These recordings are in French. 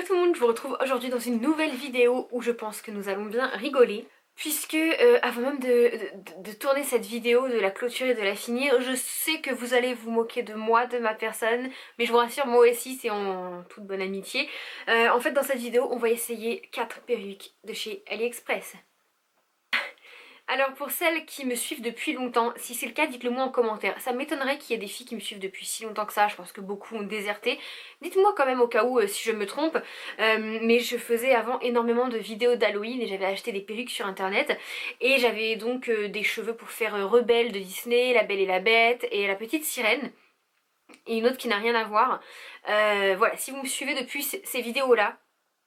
tout le monde, je vous retrouve aujourd'hui dans une nouvelle vidéo où je pense que nous allons bien rigoler. Puisque avant même de tourner cette vidéo, de la clôturer, de la finir, je sais que vous allez vous moquer de moi, de ma personne, mais je vous rassure, moi aussi c'est en toute bonne amitié. En fait dans cette vidéo on va essayer 4 perruques de chez AliExpress. Alors pour celles qui me suivent depuis longtemps, si c'est le cas dites-le moi en commentaire. Ça m'étonnerait qu'il y ait des filles qui me suivent depuis si longtemps que ça, je pense que beaucoup ont déserté. Dites-moi quand même au cas où si je me trompe. Mais je faisais avant énormément de vidéos d'Halloween et j'avais acheté des perruques sur internet. Et j'avais donc des cheveux pour faire Rebelle de Disney, La Belle et la Bête et La Petite Sirène. Et une autre qui n'a rien à voir. Voilà, si vous me suivez depuis ces vidéos-là,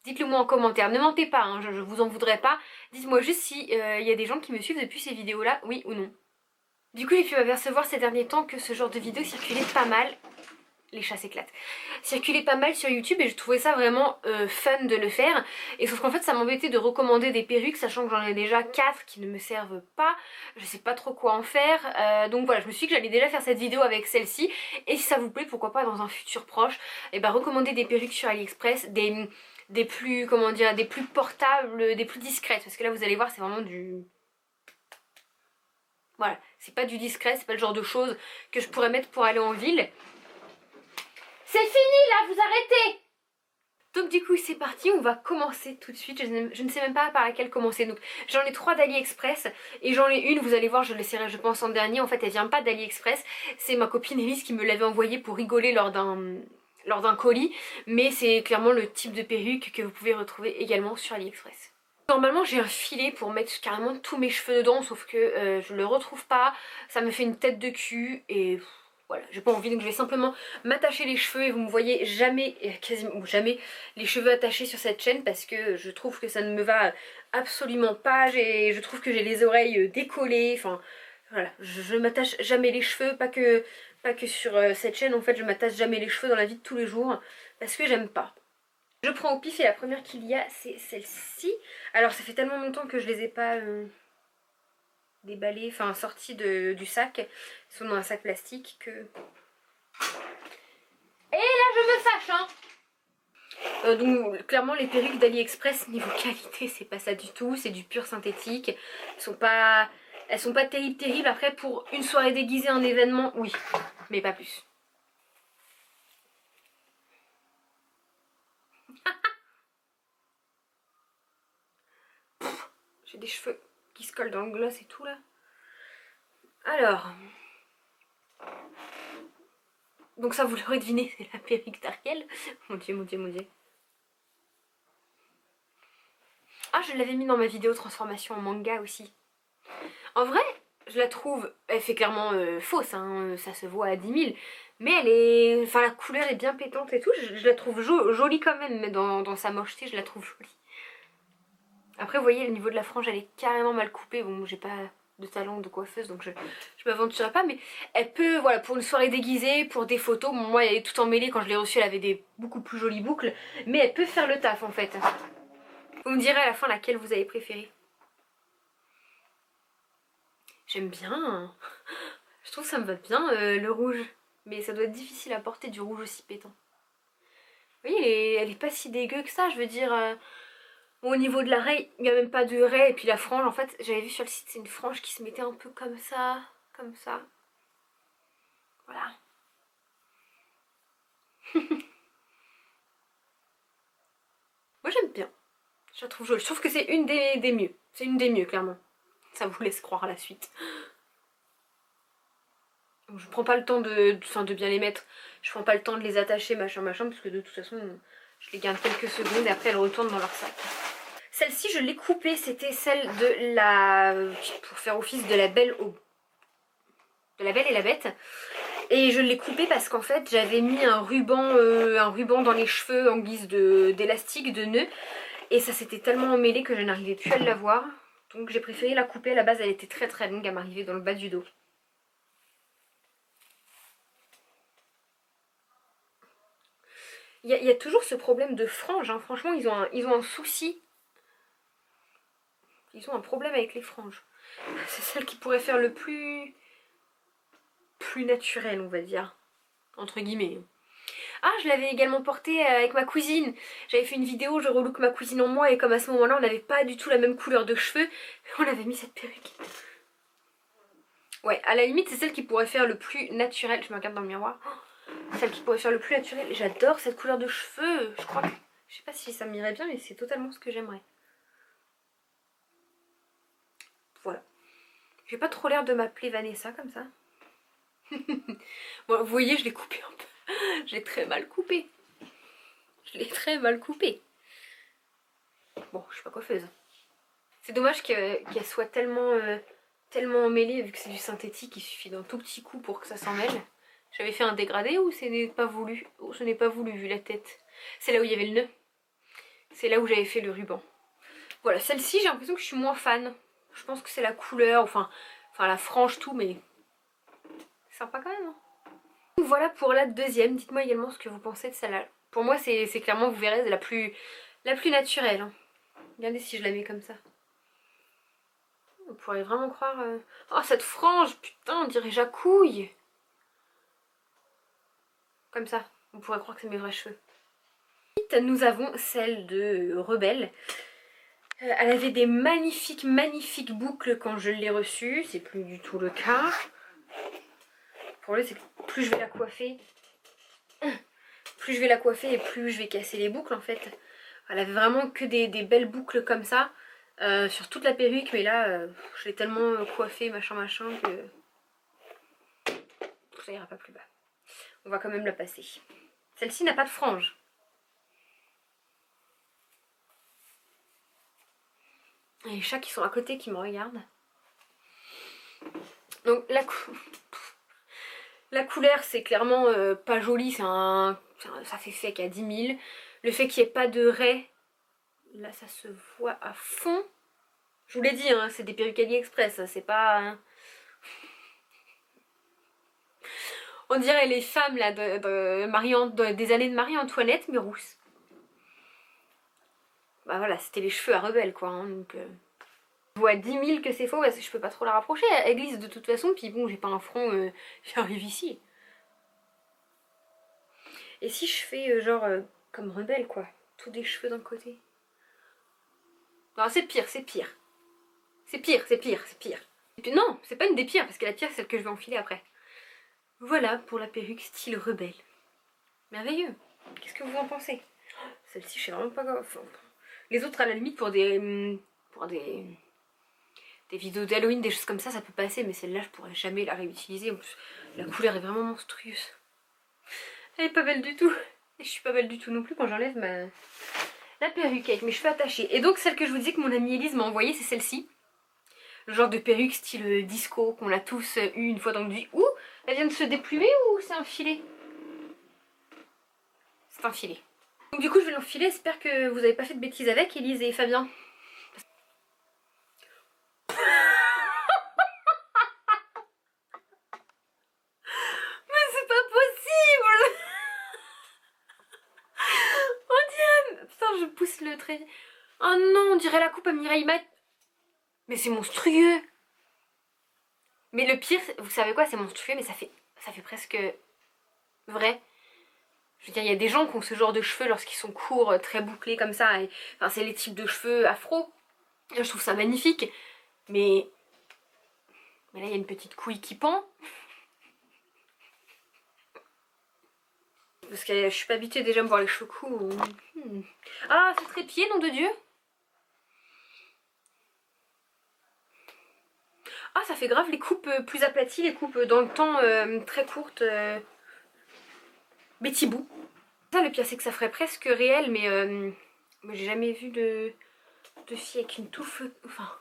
dites-le moi en commentaire, ne mentez pas, hein, je vous en voudrais pas. Dites-moi juste si y a des gens qui me suivent depuis ces vidéos-là, oui ou non. Du coup j'ai pu m'apercevoir ces derniers temps que ce genre de vidéo circulait pas mal. Les chats s'éclatent. Circulait pas mal sur YouTube et je trouvais ça vraiment fun de le faire. Et sauf qu'en fait ça m'embêtait de recommander des perruques sachant que j'en ai déjà 4 qui ne me servent pas. Je sais pas trop quoi en faire. Donc voilà, je me suis dit que j'allais déjà faire cette vidéo avec celle-ci. Et si ça vous plaît, pourquoi pas dans un futur proche, et ben recommander des perruques sur AliExpress, des plus, comment dire, des plus portables, des plus discrètes. Parce que là vous allez voir c'est vraiment du... Voilà, c'est pas du discret, c'est pas le genre de choses que je pourrais mettre pour aller en ville. C'est fini là, vous arrêtez! Donc du coup c'est parti, on va commencer tout de suite. Je ne sais même pas par laquelle commencer. Donc j'en ai 3 d'AliExpress et j'en ai une, vous allez voir, je laisserai je pense en dernier. En fait elle vient pas d'AliExpress, c'est ma copine Elise qui me l'avait envoyée pour rigoler lors d'un colis. Mais c'est clairement le type de perruque que vous pouvez retrouver également sur AliExpress. Normalement j'ai un filet pour mettre carrément tous mes cheveux dedans, sauf que je le retrouve pas, ça me fait une tête de cul et voilà, j'ai pas envie, donc je vais simplement m'attacher les cheveux et vous me voyez jamais, quasiment jamais, les cheveux attachés sur cette chaîne parce que je trouve que ça ne me va absolument pas, je trouve que j'ai les oreilles décollées, enfin voilà, je m'attache jamais les cheveux, pas que sur cette chaîne en fait, je m'attache jamais les cheveux dans la vie de tous les jours parce que j'aime pas. Je prends au pif et la première qu'il y a c'est celle-ci. Alors ça fait tellement longtemps que je les ai pas déballées, enfin sorties du sac. Ils sont dans un sac plastique que... Et là je me fâche hein. Donc clairement les perruques d'AliExpress niveau qualité c'est pas ça du tout. C'est du pur synthétique. Elles sont pas terribles. Après pour une soirée déguisée, un événement, oui. Mais pas plus. J'ai des cheveux qui se collent dans le gloss et tout là. Alors, donc ça vous l'aurez deviné, c'est la perruque d'Ariel. Mon dieu, mon dieu, mon dieu. Ah, je l'avais mis dans ma vidéo transformation en manga aussi. En vrai, je la trouve, elle fait clairement fausse, hein, ça se voit à 10 000. Mais elle est, enfin la couleur est bien pétante et tout, je la trouve jolie quand même, mais dans sa mocheté je la trouve jolie. Après vous voyez, le niveau de la frange elle est carrément mal coupée, bon j'ai pas de talent de coiffeuse donc je m'aventurerai pas, mais elle peut, voilà, pour une soirée déguisée, pour des photos, bon, moi elle est tout emmêlée, quand je l'ai reçue elle avait des beaucoup plus jolies boucles, mais elle peut faire le taf en fait. Vous me direz à la fin laquelle vous avez préféré. J'aime bien, je trouve que ça me va bien le rouge, mais ça doit être difficile à porter du rouge aussi pétant. Vous voyez, elle est pas si dégueu que ça, je veux dire... Bon, au niveau de la raie, il n'y a même pas de raie. Et puis la frange, en fait, j'avais vu sur le site, c'est une frange qui se mettait un peu comme ça. Comme ça. Voilà. Moi j'aime bien. Je la trouve jolie. Je trouve que c'est une des mieux. C'est une des mieux, clairement. Ça vous laisse croire à la suite. Donc, je prends pas le temps de bien les mettre. Je prends pas le temps de les attacher, machin, machin. Parce que de toute façon, je les garde quelques secondes et après elles retournent dans leur sac. Celle-ci je l'ai coupée, c'était celle de la... pour faire office de la Belle et la Bête. Et je l'ai coupée parce qu'en fait j'avais mis un ruban dans les cheveux en guise d'élastique, de nœud. Et ça s'était tellement emmêlé que je n'arrivais plus à l'avoir. Donc j'ai préféré la couper, à la base elle était très très longue, elle m'arrivait dans le bas du dos. Il y a toujours ce problème de franges, hein. Franchement ils ont un souci. Ils ont un problème avec les franges. C'est celle qui pourrait faire le plus naturel, on va dire. Entre guillemets. Ah, je l'avais également porté avec ma cousine. J'avais fait une vidéo où je relook ma cousine en moi et comme à ce moment-là on n'avait pas du tout la même couleur de cheveux, on avait mis cette perruque. Ouais, à la limite c'est celle qui pourrait faire le plus naturel. Je me regarde dans le miroir. Oh, celle qui pourrait faire le plus naturel. J'adore cette couleur de cheveux. Je crois que... Je sais pas si ça m'irait bien mais c'est totalement ce que j'aimerais. Voilà. J'ai pas trop l'air de m'appeler Vanessa comme ça. Bon, vous voyez, je l'ai coupé un peu. Je l'ai très mal coupé. Je l'ai très mal coupé. Bon, je suis pas coiffeuse. C'est dommage qu'elle soit tellement emmêlée vu que c'est du synthétique. Il suffit d'un tout petit coup pour que ça s'en mêle. J'avais fait un dégradé ou ce n'est pas voulu? Oh, je n'ai pas voulu vu la tête. C'est là où il y avait le nœud. C'est là où j'avais fait le ruban. Voilà, celle-ci j'ai l'impression que je suis moins fan. Je pense que c'est la couleur, enfin la frange tout, mais sympa quand même. Hein. Donc voilà pour la deuxième. Dites-moi également ce que vous pensez de celle-là. Pour moi c'est clairement, vous verrez, la plus naturelle. Hein. Regardez si je la mets comme ça. On pourrait vraiment croire... Oh cette frange, putain, on dirait Jacouille. Comme ça, on pourrait croire que c'est mes vrais cheveux. Ensuite, nous avons celle de Rebelle. Elle avait des magnifiques boucles quand je l'ai reçue. C'est plus du tout le cas. Pour lui, c'est que plus je vais la coiffer, et plus je vais casser les boucles en fait. Elle avait vraiment que des belles boucles comme ça sur toute la perruque, mais là je l'ai tellement coiffée machin que ça ira pas plus bas. On va quand même la passer. Celle-ci n'a pas de frange. Et les chats qui sont à côté qui me regardent. Donc la couleur c'est clairement pas joli, ça fait sec à 10 000. Le fait qu'il n'y ait pas de raies, là ça se voit à fond. Je vous l'ai dit, hein, c'est des perruques AliExpress, c'est pas... Hein. On dirait les femmes là des années de Marie-Antoinette, mais rousses. Bah voilà, c'était les cheveux à Rebelle quoi. Hein, donc, je vois à 10 000 que c'est faux parce que je peux pas trop la rapprocher. Elle glisse de toute façon, puis bon, j'ai pas un front, j'arrive ici. Et si je fais genre comme Rebelle quoi, tous des cheveux d'un côté. Non, c'est pire, c'est pire. C'est pire. Et puis non, c'est pas une des pires parce que la pire c'est celle que je vais enfiler après. Voilà pour la perruque style Rebelle. Merveilleux. Qu'est-ce que vous en pensez? Celle-ci, je sais vraiment pas quoi. Enfin, les autres, à la limite, pour des vidéos d'Halloween, des choses comme ça peut passer. Mais celle-là, je pourrais jamais la réutiliser. En plus, la couleur est vraiment monstrueuse. Elle est pas belle du tout. Et je suis pas belle du tout non plus quand j'enlève la perruque avec mes cheveux attachés. Et donc, celle que je vous disais que mon amie Elise m'a envoyée, c'est celle-ci. Le genre de perruque style disco qu'on a tous eu une fois dans notre vie. Ouh, elle vient de se déplumer ou c'est un filet? C'est un filet. Donc du coup je vais l'enfiler, j'espère que vous avez pas fait de bêtises avec Elise et Fabien. Mais c'est pas possible. On dirait... Putain je pousse le trait. Oh non, on dirait la coupe à Mireille Mathieu. Mais c'est monstrueux. Mais le pire, vous savez quoi, c'est monstrueux mais ça fait presque vrai. Je veux dire, il y a des gens qui ont ce genre de cheveux lorsqu'ils sont courts, très bouclés comme ça. Et, enfin, c'est les types de cheveux afro. Et je trouve ça magnifique. Mais là, il y a une petite couille qui pend. Parce que je suis pas habituée déjà à me voir les cheveux courts. Ah, c'est trépied, nom de Dieu. Ah, ça fait grave les coupes plus aplaties, les coupes dans le temps très courtes. Betty Boo. Ça, le pire, c'est que ça ferait presque réel, mais j'ai jamais vu de fille avec une touffe. Enfin.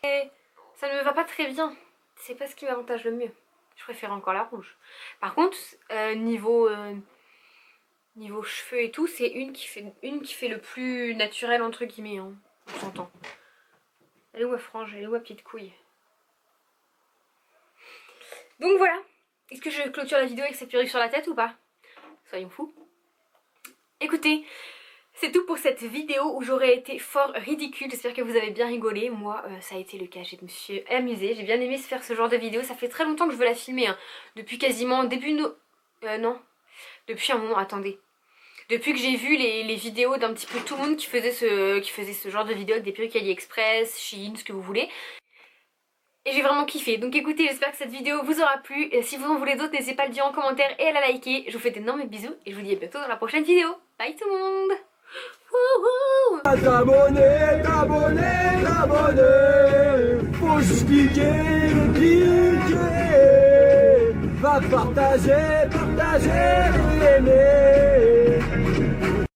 Et ça ne me va pas très bien. C'est pas ce qui m'avantage le mieux. Je préfère encore la rouge. Par contre, niveau cheveux et tout, c'est une qui fait le plus naturel entre guillemets. Hein. On s'entend. Elle est où ma frange? Elle est où ma petite couille? Donc voilà. Est-ce que je clôture la vidéo avec cette perruque sur la tête ou pas? Soyons fous. Écoutez, c'est tout pour cette vidéo où j'aurais été fort ridicule. J'espère que vous avez bien rigolé. Moi, ça a été le cas. Je me suis amusée. J'ai bien aimé faire ce genre de vidéo. Ça fait très longtemps que je veux la filmer. Hein. Depuis quasiment début non. Depuis un moment, attendez. Depuis que j'ai vu les vidéos d'un petit peu tout le monde qui faisait ce genre de vidéos avec des perruques AliExpress, Shein, ce que vous voulez. Et j'ai vraiment kiffé. Donc écoutez, j'espère que cette vidéo vous aura plu. Et si vous en voulez d'autres, n'hésitez pas à le dire en commentaire et à la liker. Je vous fais d'énormes bisous et je vous dis à bientôt dans la prochaine vidéo. Bye tout le monde. Wouhou. T'abonner, t'abonner, t'abonner. Faut juste cliquer, cliquer. Va partager, partager, aimer.